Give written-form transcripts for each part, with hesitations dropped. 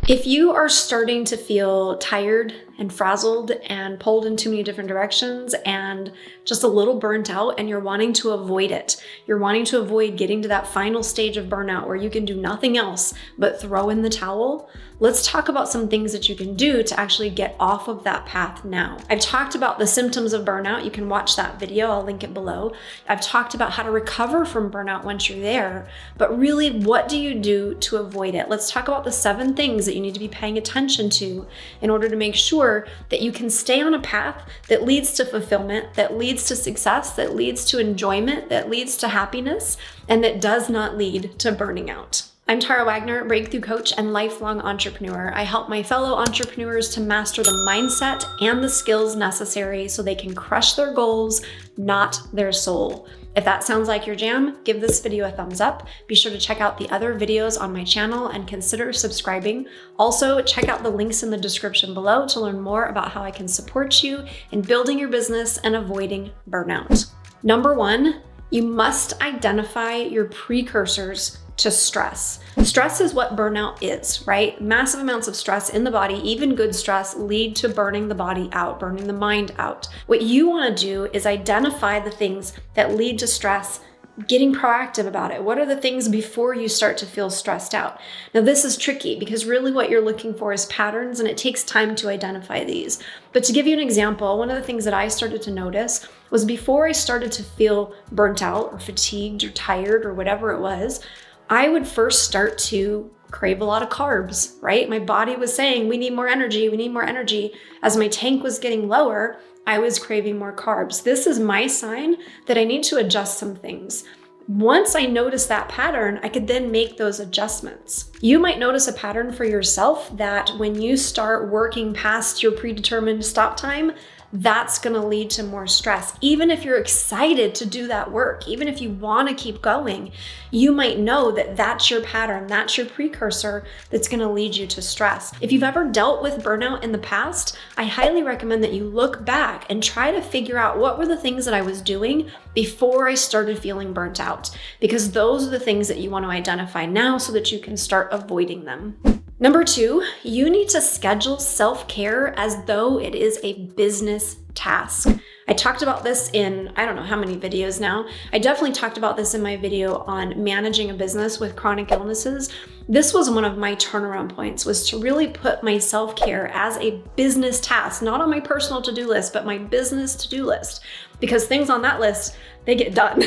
If you are starting to feel tired and frazzled and pulled in too many different directions and just a little burnt out and you're wanting to avoid it, you're wanting to avoid getting to that final stage of burnout where you can do nothing else but throw in the towel, let's talk about some things that you can do to actually get off of that path now. I've talked about the symptoms of burnout. You can watch that video. I'll link it below. I've talked about how to recover from burnout once you're there, but really, what do you do to avoid it? Let's talk about the 7 things that you need to be paying attention to in order to make sure that you can stay on a path that leads to fulfillment, that leads to success, that leads to enjoyment, that leads to happiness, and that does not lead to burning out. I'm Tara Wagner, breakthrough coach and lifelong entrepreneur. I help my fellow entrepreneurs to master the mindset and the skills necessary so they can crush their goals, not their soul. If that sounds like your jam, give this video a thumbs up. Be sure to check out the other videos on my channel and consider subscribing. Also, check out the links in the description below to learn more about how I can support you in building your business and avoiding burnout. Number 1, you must identify your precursors to stress. Stress is what burnout is, right? Massive amounts of stress in the body, even good stress, lead to burning the body out, burning the mind out. What you want to do is identify the things that lead to stress, getting proactive about it. What are the things before you start to feel stressed out? Now, this is tricky because really what you're looking for is patterns, and it takes time to identify these. But to give you an example, one of the things that I started to notice was before I started to feel burnt out or fatigued or tired or whatever it was, I would first start to crave a lot of carbs, right? My body was saying, we need more energy, we need more energy. As my tank was getting lower, I was craving more carbs. This is my sign that I need to adjust some things. Once I noticed that pattern, I could then make those adjustments. You might notice a pattern for yourself that when you start working past your predetermined stop time, that's going to lead to more stress. Even if you're excited to do that work, even if you want to keep going, you might know that that's your pattern, that's your precursor that's going to lead you to stress. If you've ever dealt with burnout in the past, I highly recommend that you look back and try to figure out what were the things that I was doing before I started feeling burnt out, because those are the things that you want to identify now so that you can start avoiding them. Number 2, you need to schedule self-care as though it is a business task. I talked about this in, I don't know how many videos now. I definitely talked about this in my video on managing a business with chronic illnesses. This was one of my turnaround points, was to really put my self-care as a business task, not on my personal to-do list, but my business to-do list, because things on that list, they get done.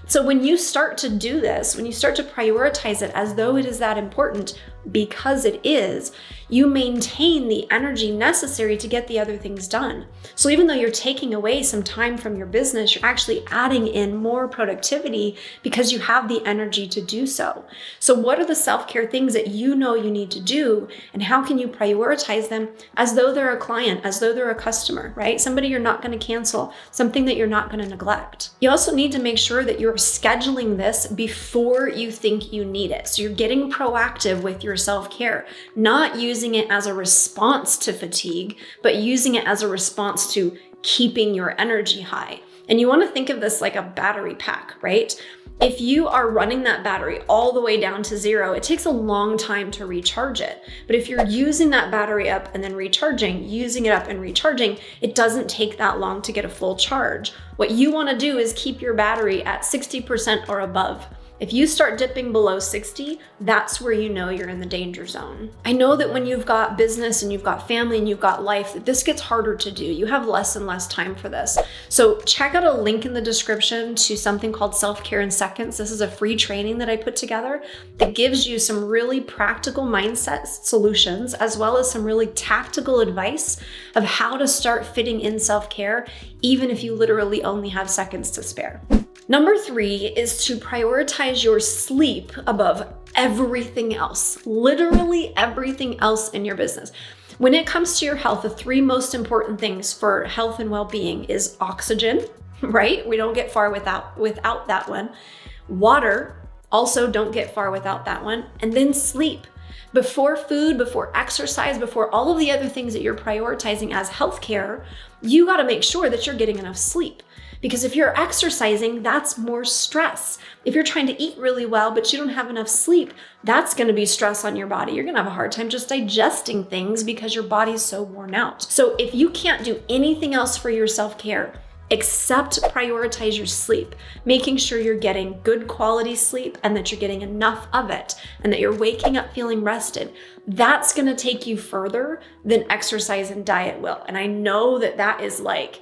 So when you start to do this, when you start to prioritize it as though it is that important, because it is, you maintain the energy necessary to get the other things done. So even though you're taking away some time from your business, you're actually adding in more productivity because you have the energy to do so. So what are the self-care things that you know you need to do, and how can you prioritize them as though they're a client, as though they're a customer, right? Somebody you're not going to cancel, something that you're not going to neglect. You also need to make sure that you're scheduling this before you think you need it. So you're getting proactive with your self-care, not using it as a response to fatigue, but using it as a response to keeping your energy high. And you want to think of this like a battery pack, right? If you are running that battery all the way down to 0, it takes a long time to recharge it. But if you're using that battery up and then recharging, using it up and recharging, it doesn't take that long to get a full charge. What you want to do is keep your battery at 60% or above. If you start dipping below 60, that's where you know you're in the danger zone. I know that when you've got business and you've got family and you've got life, that this gets harder to do. You have less and less time for this. So check out a link in the description to something called Self-Care in Seconds. This is a free training that I put together that gives you some really practical mindset solutions, as well as some really tactical advice of how to start fitting in self-care, even if you literally only have seconds to spare. Number 3 is to prioritize your sleep above everything else, literally everything else in your business. When it comes to your health, the 3 most important things for health and well-being is oxygen, right? We don't get far without that one. Water, also don't get far without that one. And then sleep. Before food, before exercise, before all of the other things that you're prioritizing as healthcare, you got to make sure that you're getting enough sleep. Because if you're exercising, that's more stress. If you're trying to eat really well, but you don't have enough sleep, that's going to be stress on your body. You're going to have a hard time just digesting things because your body's so worn out. So if you can't do anything else for your self-care, except prioritize your sleep, making sure you're getting good quality sleep and that you're getting enough of it and that you're waking up feeling rested, that's going to take you further than exercise and diet will. And I know that that is like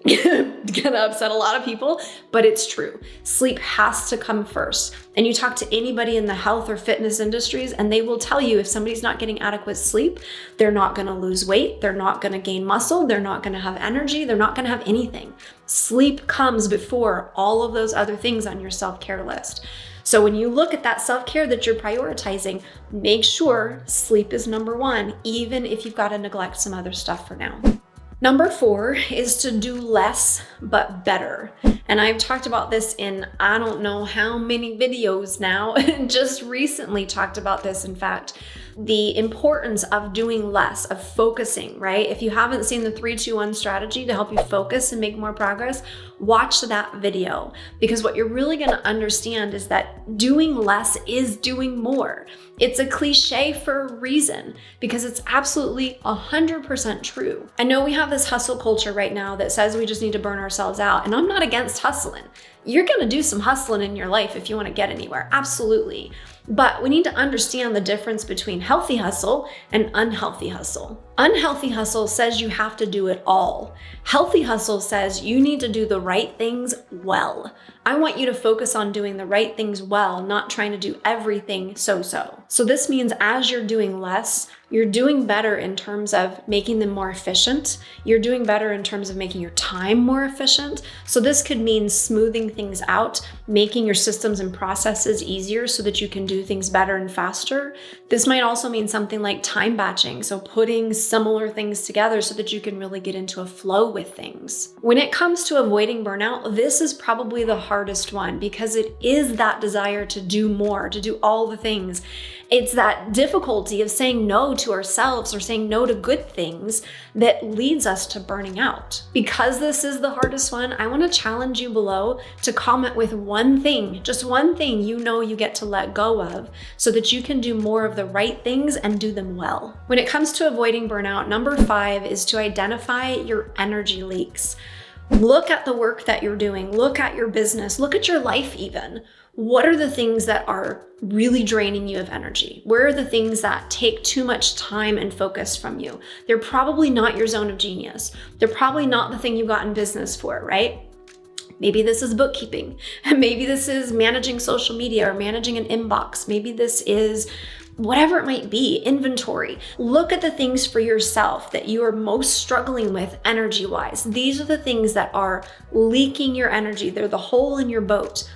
gonna upset a lot of people, but it's true. Sleep has to come first. And you talk to anybody in the health or fitness industries and they will tell you if somebody's not getting adequate sleep, they're not gonna lose weight, they're not gonna gain muscle, they're not gonna have energy, they're not gonna have anything. Sleep comes before all of those other things on your self-care list. So when you look at that self-care that you're prioritizing, make sure sleep is number one, even if you've got to neglect some other stuff for now. Number 4 is to do less, but better. And I've talked about this in I don't know how many videos now, and just recently talked about this, in fact. The importance of doing less, of focusing, right? If you haven't seen the 3-2-1 strategy to help you focus and make more progress, watch that video. Because what you're really going to understand is that doing less is doing more. It's a cliche for a reason, because it's absolutely 100% true. I know we have this hustle culture right now that says we just need to burn ourselves out, and I'm not against hustling. You're going to do some hustling in your life if you want to get anywhere, absolutely. But we need to understand the difference between healthy hustle and unhealthy hustle. Unhealthy hustle says you have to do it all. Healthy hustle says you need to do the right things well. I want you to focus on doing the right things well, not trying to do everything so-so. So this means as you're doing less, you're doing better in terms of making them more efficient. You're doing better in terms of making your time more efficient. So this could mean smoothing things out, making your systems and processes easier so that you can do things better and faster. This might also mean something like time batching. So putting similar things together so that you can really get into a flow with things. When it comes to avoiding burnout, this is probably the hardest one because it is that desire to do more, to do all the things. It's that difficulty of saying no to ourselves or saying no to good things that leads us to burning out. Because this is the hardest one, I want to challenge you below to comment with one thing, just one thing you know you get to let go of so that you can do more of the right things and do them well. When it comes to avoiding burnout, number 5 is to identify your energy leaks. Look at the work that you're doing, look at your business, look at your life even. What are the things that are really draining you of energy? Where are the things that take too much time and focus from you? They're probably not your zone of genius. They're probably not the thing you got in business for, right? Maybe this is bookkeeping. Maybe this is managing social media or managing an inbox. Maybe this is whatever it might be, inventory. Look at the things for yourself that you are most struggling with energy-wise. These are the things that are leaking your energy. They're the hole in your boat.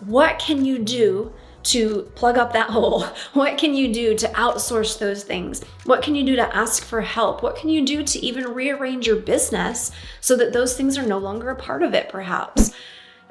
What can you do to plug up that hole? What can you do to outsource those things? What can you do to ask for help? What can you do to even rearrange your business so that those things are no longer a part of it, perhaps?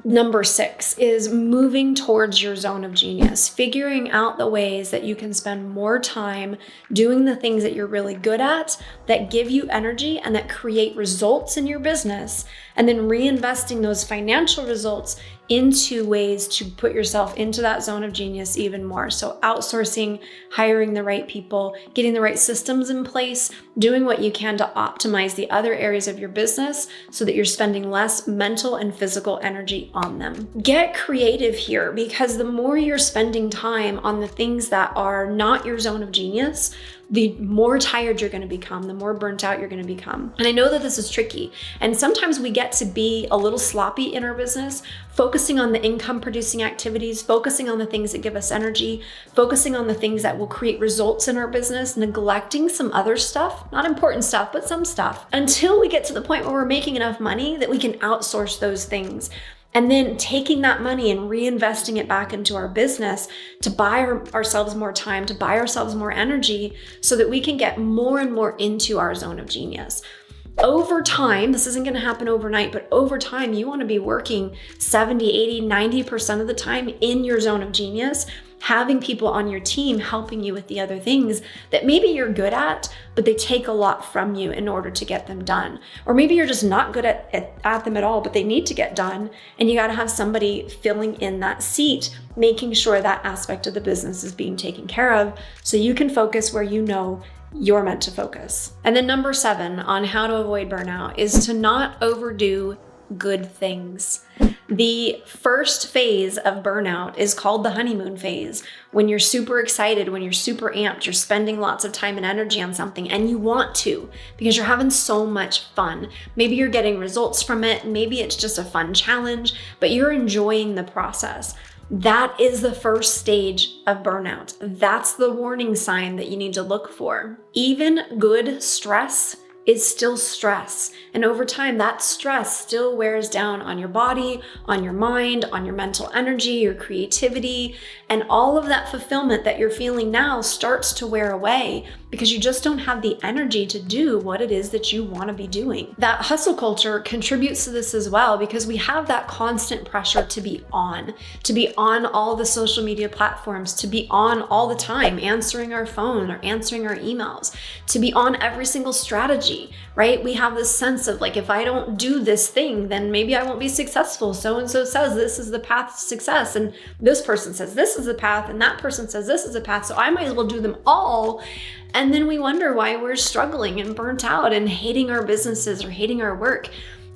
Number 6 is moving towards your zone of genius, figuring out the ways that you can spend more time doing the things that you're really good at, that give you energy and that create results in your business, and then reinvesting those financial results into ways to put yourself into that zone of genius even more. So outsourcing, hiring the right people, getting the right systems in place, doing what you can to optimize the other areas of your business so that you're spending less mental and physical energy on them. Get creative here, because the more you're spending time on the things that are not your zone of genius, the more tired you're going to become, the more burnt out you're going to become. And I know that this is tricky. And sometimes we get to be a little sloppy in our business, focusing on the income producing activities, focusing on the things that give us energy, focusing on the things that will create results in our business, neglecting some other stuff, not important stuff, but some stuff, until we get to the point where we're making enough money that we can outsource those things. And then taking that money and reinvesting it back into our business to buy ourselves more time, to buy ourselves more energy so that we can get more and more into our zone of genius. Over time, this isn't going to happen overnight, but over time, you want to be working 70, 80, 90% of the time in your zone of genius, having people on your team helping you with the other things that maybe you're good at, but they take a lot from you in order to get them done. Or maybe you're just not good at them at all, but they need to get done. And you got to have somebody filling in that seat, making sure that aspect of the business is being taken care of so you can focus where you know you're meant to focus. And then number 7 on how to avoid burnout is to not overdo good things. The first phase of burnout is called the honeymoon phase. When you're super excited, when you're super amped, you're spending lots of time and energy on something, and you want to because you're having so much fun. Maybe you're getting results from it. Maybe it's just a fun challenge, but you're enjoying the process. That is the first stage of burnout. That's the warning sign that you need to look for. Even good stress is still stress. And over time, that stress still wears down on your body, on your mind, on your mental energy, your creativity, and all of that fulfillment that you're feeling now starts to wear away because you just don't have the energy to do what it is that you want to be doing. That hustle culture contributes to this as well because we have that constant pressure to be on all the social media platforms, to be on all the time, answering our phone or answering our emails, to be on every single strategy, right? We have this sense of like, if I don't do this thing, then maybe I won't be successful. So-and-so says this is the path to success. And this person says this is the path. And that person says this is the path. So I might as well do them all. And then we wonder why we're struggling and burnt out and hating our businesses or hating our work.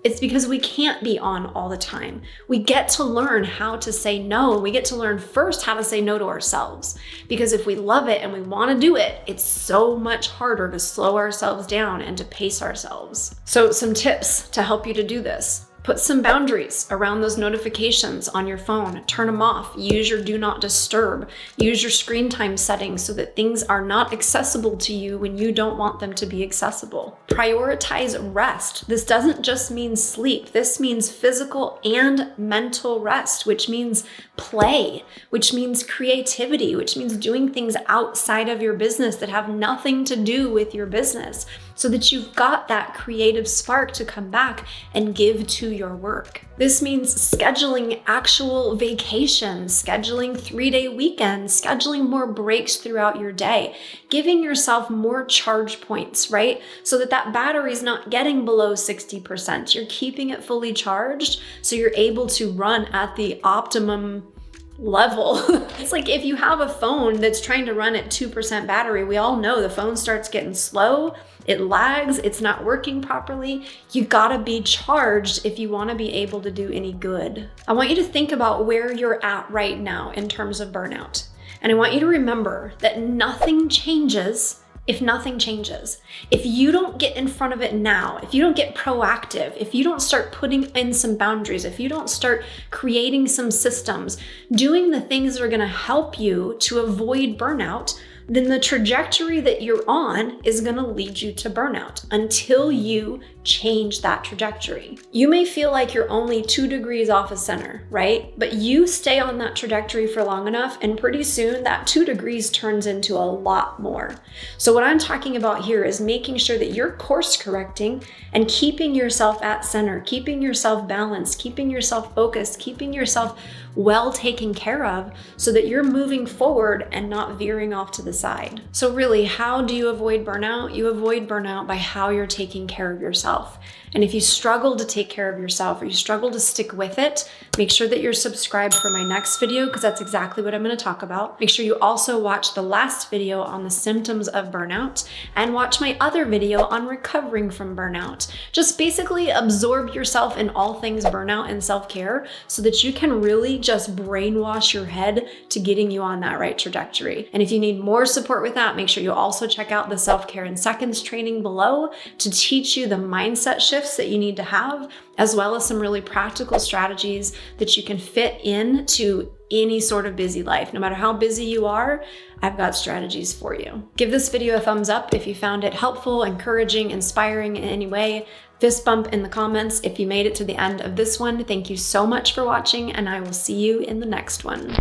It's because we can't be on all the time. We get to learn how to say no. We get to learn first how to say no to ourselves. Because if we love it and we want to do it, it's so much harder to slow ourselves down and to pace ourselves. So some tips to help you to do this. Put some boundaries around those notifications on your phone. Turn them off. Use your do not disturb. Use your screen time settings so that things are not accessible to you when you don't want them to be accessible. Prioritize rest. This doesn't just mean sleep. This means physical and mental rest, which means play, which means creativity, which means doing things outside of your business that have nothing to do with your business, so that you've got that creative spark to come back and give to your work. This means scheduling actual vacations, scheduling 3-day weekends, scheduling more breaks throughout your day, giving yourself more charge points, right? So that that battery is not getting below 60%. You're keeping it fully charged so you're able to run at the optimum level. It's like if you have a phone that's trying to run at 2% battery, we all know the phone starts getting slow, it lags, it's not working properly. You gotta be charged if you wanna be able to do any good. I want you to think about where you're at right now in terms of burnout. And I want you to remember that nothing changes if nothing changes. If you don't get in front of it now, if you don't get proactive, if you don't start putting in some boundaries, if you don't start creating some systems, doing the things that are gonna help you to avoid burnout, then the trajectory that you're on is gonna lead you to burnout until you change that trajectory. You may feel like you're only 2 degrees off of center, right? But you stay on that trajectory for long enough and pretty soon that 2 degrees turns into a lot more. So what I'm talking about here is making sure that you're course correcting and keeping yourself at center, keeping yourself balanced, keeping yourself focused, keeping yourself well taken care of so that you're moving forward and not veering off to the side. So really, how do you avoid burnout? You avoid burnout by how you're taking care of yourself. And if you struggle to take care of yourself or you struggle to stick with it, make sure that you're subscribed for my next video because that's exactly what I'm going to talk about. Make sure you also watch the last video on the symptoms of burnout and watch my other video on recovering from burnout. Just basically absorb yourself in all things burnout and self-care so that you can really just brainwash your head to getting you on that right trajectory. And if you need more support with that, make sure you also check out the self-care in seconds training below to teach you the mindset shifts that you need to have, as well as some really practical strategies that you can fit into any sort of busy life. No matter how busy you are, I've got strategies for you. Give this video a thumbs up if you found it helpful, encouraging, inspiring in any way. Fist bump in the comments if you made it to the end of this one. Thank you so much for watching, and I will see you in the next one.